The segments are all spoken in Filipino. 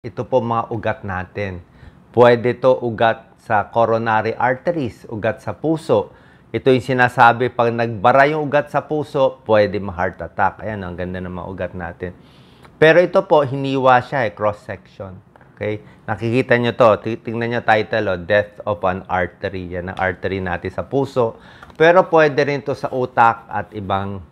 Ito po mga ugat natin. Pwede to ugat sa coronary arteries, ugat sa puso. Ito yung sinasabi, pag nagbara yung ugat sa puso, pwede ma-heart attack. Ayan, ang ganda ng mga ugat natin. Pero ito po, hiniwa siya cross-section. Okay? Nakikita nyo to. Tingnan nyo title, Death of an Artery. Yan ang artery natin sa puso. Pero pwede rin to sa utak at ibang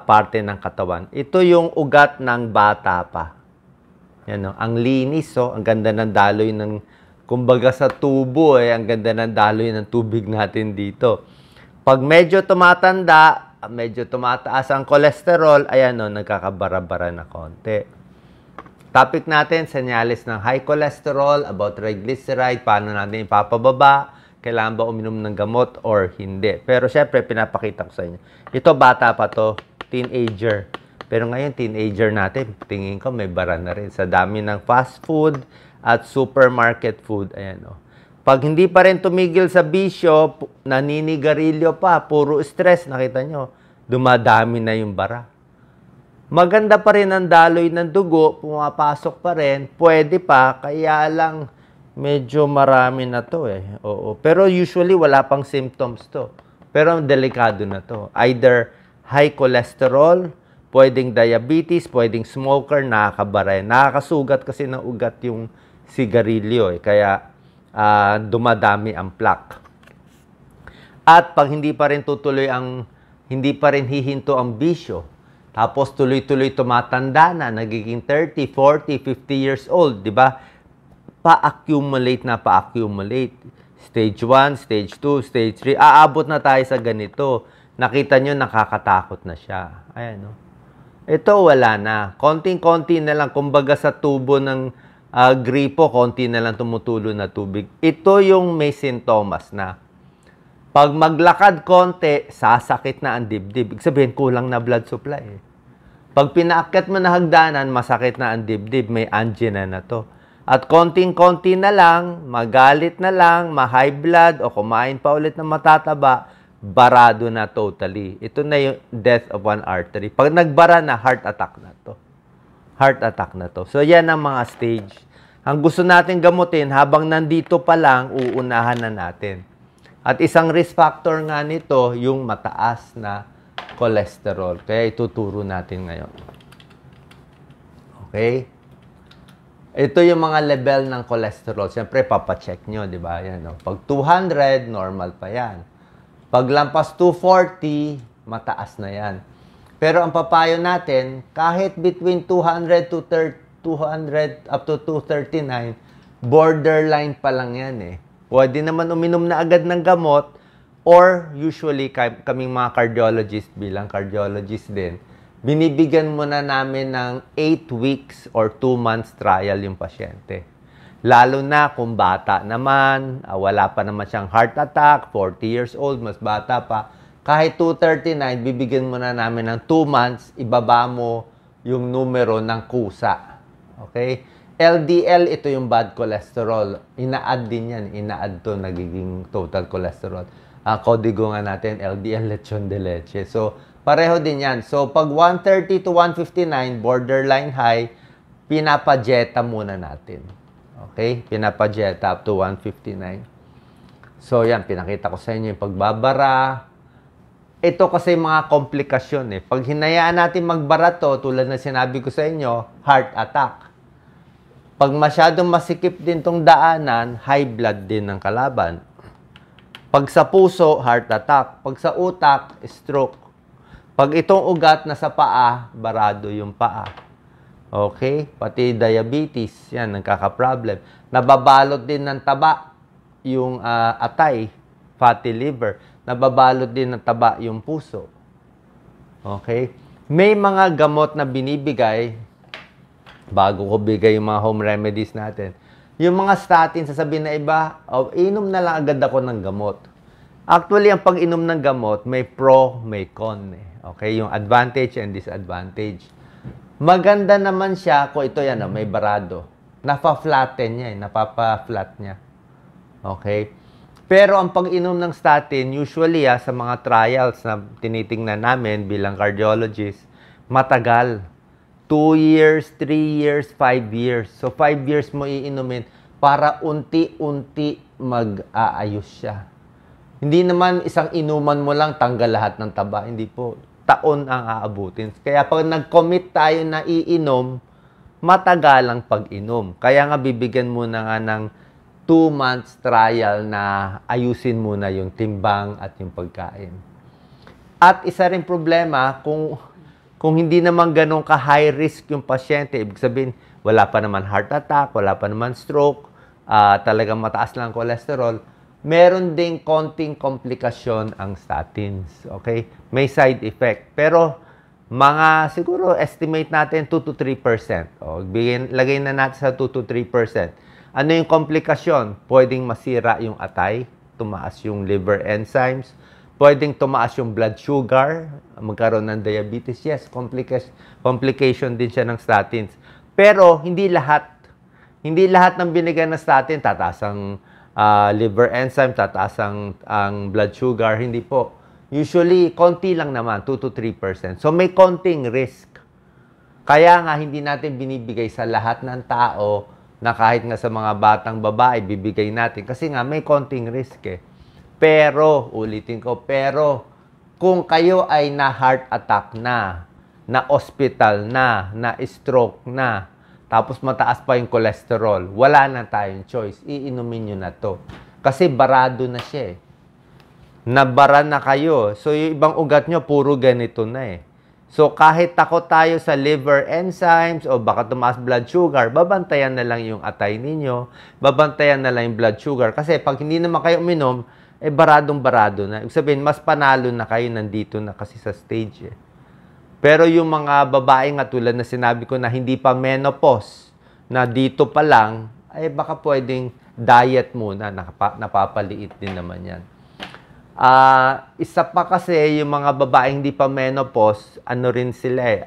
parte ng katawan. Ito yung ugat ng bata pa. Yan, no? Ang linis, ang ganda ng daloy ng, kumbaga sa tubo, ang ganda ng daloy ng tubig natin dito. Pag medyo tumatanda, medyo tumataas ang cholesterol, ayan, nagkakabara-bara na konti. Topic natin, senyales ng high cholesterol, about triglyceride, paano natin ipapababa, kailangan ba uminom ng gamot or hindi. Pero syempre, pinapakita ko sa inyo. Ito, bata pa to, teenager. Pero ngayon, teenager natin, tingin ko may bara na rin sa dami ng fast food at supermarket food. Ayan, Pag hindi pa rin tumigil sa bisyo, naninigarilyo pa, puro stress, nakita nyo, dumadami na yung bara. Maganda pa rin ang daloy ng dugo, pumapasok pa rin, pwede pa, kaya lang medyo marami na to Oo. Pero usually wala pang symptoms to. Pero delikado na to. Either high cholesterol, pwedeng diabetes, pwedeng smoker, nakakabara. Nakakasugat kasi ng ugat yung sigarilyo. Kaya dumadami ang plaque. At pag hindi pa rin tutuloy hindi pa rin hihinto ang bisyo, tapos tuloy-tuloy tumatanda na, nagiging 30, 40, 50 years old, di ba? Pa-accumulate na pa-accumulate. Stage 1, stage 2, stage 3, aabot na tayo sa ganito. Nakita nyo, nakakatakot na siya. Ayan, Ito, wala na. Konting-konti na lang. Kumbaga sa tubo ng gripo, konti na lang tumutulo na tubig. Ito yung may sintomas na. Pag maglakad konti, sasakit na ang dibdib. Ibig sabihin, kulang na blood supply. Pag pinaakyat mo na hagdanan, masakit na ang dibdib. May angina na to. At konting-konti na lang, magalit na lang, ma-high blood, o kumain pa ulit ng matataba, barado na totally. Ito na yung death of one artery. Pag nagbara na, heart attack na to. Heart attack na to. So, yan ang mga stage. Ang gusto natin gamutin, habang nandito pa lang, uunahan na natin. At isang risk factor nga nito, yung mataas na cholesterol. Kaya ituturo natin ngayon. Okay? Ito yung mga level ng cholesterol. Siyempre, papacheck nyo, di ba? Yan, Pag 200, normal pa yan. Pag lampas 240, mataas na yan. Pero ang papayo natin, kahit between 200 to 200 up to 239, borderline pa lang yan Pwede naman uminom na agad ng gamot or usually kaming mga cardiologist bilang cardiologist din, binibigyan muna namin ng 8 weeks or 2 months trial yung pasyente. Lalo na kung bata naman, wala pa naman siyang heart attack, 40 years old, mas bata pa. Kahit 239, bibigyan mo na namin ng 2 months, ibaba mo yung numero ng kusa. Okay? LDL, ito yung bad cholesterol. Ina-add din yan. Ina-add to, nagiging total cholesterol. Kodigo nga natin, LDL, lechon de leche. So, pareho din yan. So, pag 130 to 159, borderline high, pinapajeta muna natin. Okay? Pinapajeta up to 159. So, yan. Pinakita ko sa inyo yung pagbabara. Ito kasi mga komplikasyon Pag hinayaan natin magbara to, tulad na sinabi ko sa inyo, heart attack. Pag masyadong masikip din tong daanan, high blood din ng kalaban. Pag sa puso, heart attack. Pag sa utak, stroke. Pag itong ugat na sa paa, barado yung paa. Okay? Pati diabetes, yan, nagkaka-problem. Nababalot din ng taba yung atay, fatty liver. Nababalot din ng taba yung puso. Okay? May mga gamot na binibigay, bago ko bigay yung mga home remedies natin, yung mga statin, sasabihin na iba, inom na lang agad ako ng gamot. Actually, ang pag-inom ng gamot, may pro, may con. Okay? Yung advantage and disadvantage. Maganda naman siya kung ito yan, may barado. Napa-flatten niya, napapa-flat niya. Okay? Pero ang pag-inom ng statin, usually sa mga trials na tinitingnan namin bilang cardiologist, matagal. 2 years, 3 years, 5 years. So, 5 years mo iinumin para unti-unti mag-aayos siya. Hindi naman isang inuman mo lang tanggal lahat ng taba. Hindi po. Taon ang aabutin. Kaya pag nag-commit tayo na iinom, matagal ang pag-inom. Kaya nga bibigyan muna nga ng 2 months trial na ayusin muna yung timbang at yung pagkain. At isa rin problema, kung hindi naman ganun ka-high risk yung pasyente, ibig sabihin, wala pa naman heart attack, wala pa naman stroke, talagang mataas lang cholesterol, meron ding konting komplikasyon ang statins. Okay? May side effect. Pero, siguro, estimate natin 2 to 3%. Lagay na natin sa 2 to 3%. Ano yung komplikasyon? Pwedeng masira yung atay, tumaas yung liver enzymes, pwedeng tumaas yung blood sugar, magkaroon ng diabetes. Yes, complication din siya ng statins. Pero, hindi lahat ng binigyan ng statin, tataas ang liver enzyme, tataas ang blood sugar. Hindi po. Usually, konti lang naman, 2 to 3%. So, may konting risk. Kaya nga, hindi natin binibigay sa lahat ng tao na kahit nga sa mga batang babae, bibigay natin. Kasi nga, may konting risk eh. Pero, ulitin ko, kung kayo ay na-heart attack na hospital na stroke na, tapos mataas pa yung cholesterol, wala na tayong choice. Iinumin nyo na to. Kasi barado na siya eh. Nabara na kayo. So, yung ibang ugat nyo, puro ganito na eh. So, kahit takot tayo sa liver enzymes o baka tumaas blood sugar, babantayan na lang yung atay ninyo, babantayan na lang yung blood sugar. Kasi pag hindi naman kayo uminom, baradong-barado na. Ibig sabihin, mas panalo na kayo, nandito na kasi sa stage eh. Pero yung mga babae nga tulad na sinabi ko na hindi pa menopause, na dito pa lang, baka pwedeng diet muna, napapaliit din naman yan. Isa pa kasi yung mga babaeng hindi pa menopause, ano rin sila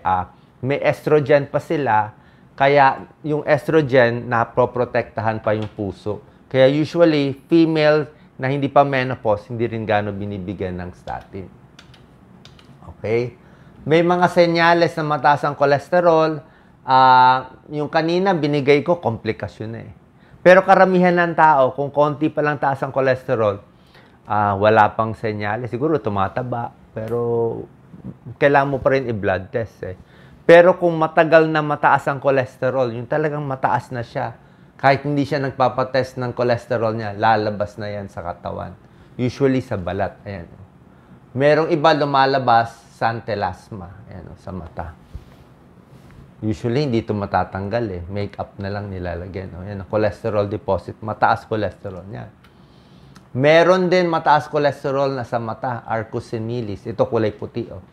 may estrogen pa sila, kaya yung estrogen napoprotektahan pa yung puso. Kaya usually, female na hindi pa menopause, hindi rin gaano binibigyan ng statin. Okay? May mga senyales na mataas ang cholesterol. Yung kanina, binigay ko, komplikasyon na eh. Pero karamihan ng tao, kung konti pa lang taas ang cholesterol, wala pang senyales. Siguro tumataba, pero kailangan mo pa rin i-blood test eh. Pero kung matagal na mataas ang cholesterol, yung talagang mataas na siya, kahit hindi siya nagpapatest ng cholesterol niya, lalabas na yan sa katawan. Usually sa balat. Ayan. Merong iba lumalabas sa antelasma. Ayan, sa mata. Usually, hindi ito matatanggal eh. Make-up na lang nilalagyan. Ayan, cholesterol deposit. Mataas cholesterol niya. Meron din mataas cholesterol na sa mata, arcosinilis. Ito kulay puti, oh.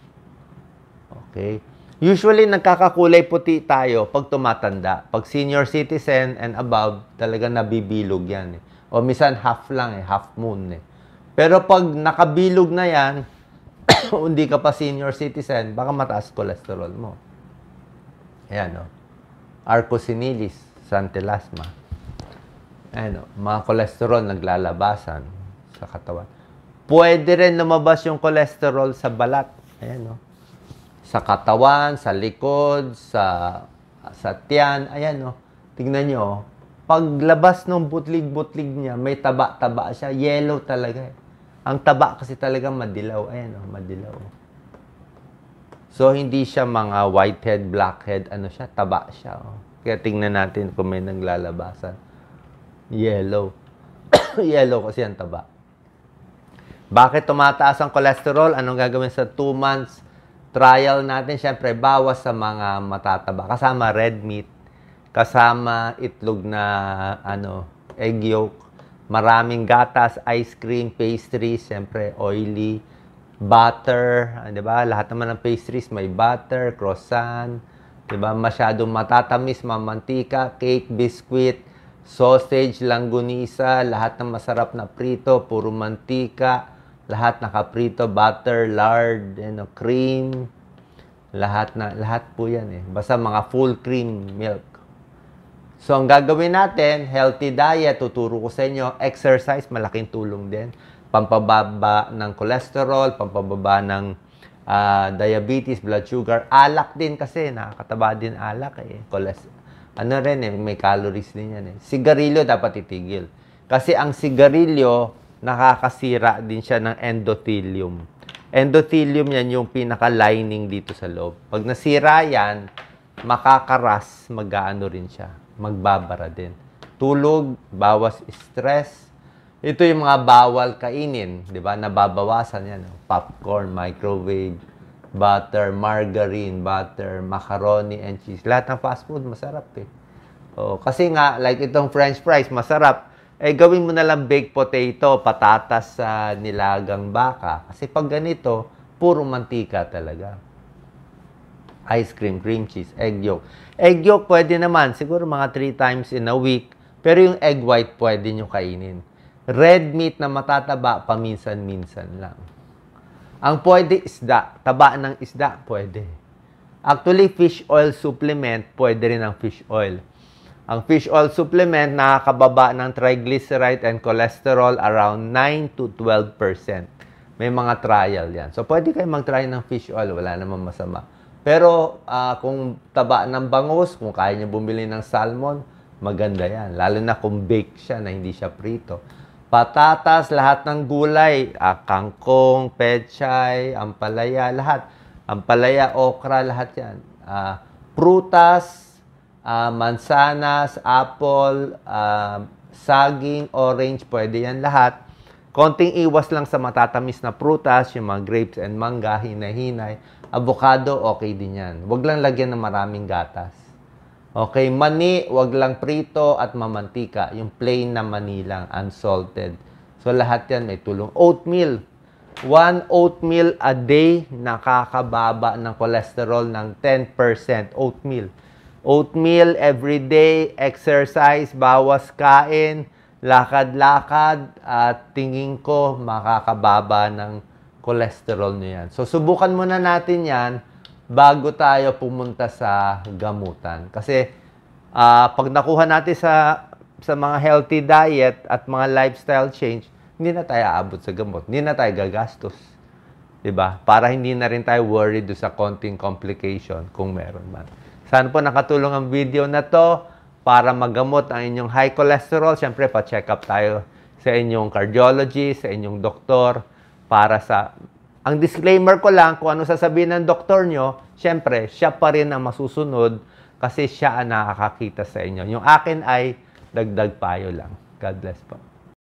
Okay. Usually, nagkakakulay puti tayo pag tumatanda. Pag senior citizen and above, talaga nabibilog yan. Eh. O minsan, half lang eh, half moon eh. Pero pag nakabilog na yan, hindi ka pa senior citizen, baka mataas cholesterol mo. Ayan, oh. Arcosinilis, santelasma. Ayan, mga cholesterol naglalabasan sa katawan. Pwede rin lumabas yung cholesterol sa balat. Ayan, sa katawan, sa likod, sa tiyan. Ayan, tignan nyo. Paglabas ng butlig-butlig niya, may taba-taba siya. Yellow talaga. Ang taba kasi talaga madilaw. Ayan, madilaw. So, hindi siya mga whitehead, blackhead. Ano siya? Taba siya. Kaya tingnan natin kung may naglalabasan. Yellow. Yellow kasi ang taba. Bakit tumataas ang cholesterol? Anong gagawin sa 2 months trial natin? Siyempre, bawas sa mga matataba. Kasama red meat. Kasama itlog na egg yolk. Maraming gatas, ice cream, pastries, siyempre oily, butter, 'di ba? Lahat naman ng pastries may butter, croissant, 'di ba? Masyadong matatamis, mamantika, cake, biscuit, sausage, langgunisa, lahat ng masarap na prito, puro mantika, lahat nakaprito, butter, lard, cream, lahat po 'yan eh. Basta mga full cream milk. So, ang gagawin natin, healthy diet, tuturo ko sa inyo, exercise, malaking tulong din. Pampababa ng cholesterol, pampababa ng diabetes, blood sugar, alak din kasi, nakakataba din alak eh. Ano rin eh, may calories din yan eh. Sigarilyo dapat itigil. Kasi ang sigarilyo, nakakasira din siya ng endothelium. Endothelium yan yung pinaka-lining dito sa loob. Pag nasira yan, makakaras, mag-aano rin siya. Magbabara din. Tulog, bawas stress. Ito yung mga bawal kainin, di ba? Nababawasan yan. Popcorn, microwave, butter, margarine, butter, macaroni and cheese. Lahat ng fast food, masarap eh. Kasi nga, like itong french fries, masarap. Eh, gawin mo na lang baked potato, patatas sa nilagang baka. Kasi pag ganito, puro mantika talaga. Ice cream, cream cheese, egg yolk. Egg yolk pwede naman, siguro mga 3 times in a week. Pero yung egg white pwede nyo kainin. Red meat na matataba, paminsan-minsan lang. Ang pwede isda, taba ng isda, pwede. Actually, fish oil supplement, pwede rin ang fish oil. Ang fish oil supplement nakakababa ng triglyceride and cholesterol around 9 to 12%. May mga trial yan. So, pwede kayo mag-try ng fish oil. Wala namang masama. Pero, kung taba ng bangus, kung kaya nyo bumili ng salmon, maganda yan. Lalo na kung baked siya na hindi siya prito. Patatas, lahat ng gulay, kangkong, pechay, ampalaya, lahat. Ampalaya, okra, lahat yan. Prutas, mansanas, apple, saging, orange, pwede yan lahat. Konting iwas lang sa matatamis na prutas, yung mga grapes and mangga, hinay-hinay. Avocado, okay din yan. Huwag lang lagyan ng maraming gatas. Okay, mani, wag lang prito at mamantika. Yung plain na mani lang, unsalted. So, lahat yan may tulong. Oatmeal. 1 oatmeal a day, nakakababa ng cholesterol ng 10%. Oatmeal. Oatmeal every day, exercise, bawas kain, lakad-lakad, at tingin ko makakababa ng cholesterol nyo yan. So, subukan muna natin yan bago tayo pumunta sa gamutan. Kasi, pag nakuha natin sa mga healthy diet at mga lifestyle change, hindi na tayo aabot sa gamot. Hindi na tayo gagastos. Diba? Para hindi na rin tayo worried sa konting complication kung meron man. Sana po nakatulong ang video na to para magamot ang inyong high cholesterol. Siyempre, pa-check up tayo sa inyong cardiologist, sa inyong doktor, para sa... Ang disclaimer ko lang, kung ano sasabihin ng doktor nyo, siyempre, siya pa rin ang masusunod kasi siya ang nakakakita sa inyo. Yung akin ay dagdag payo lang. God bless po.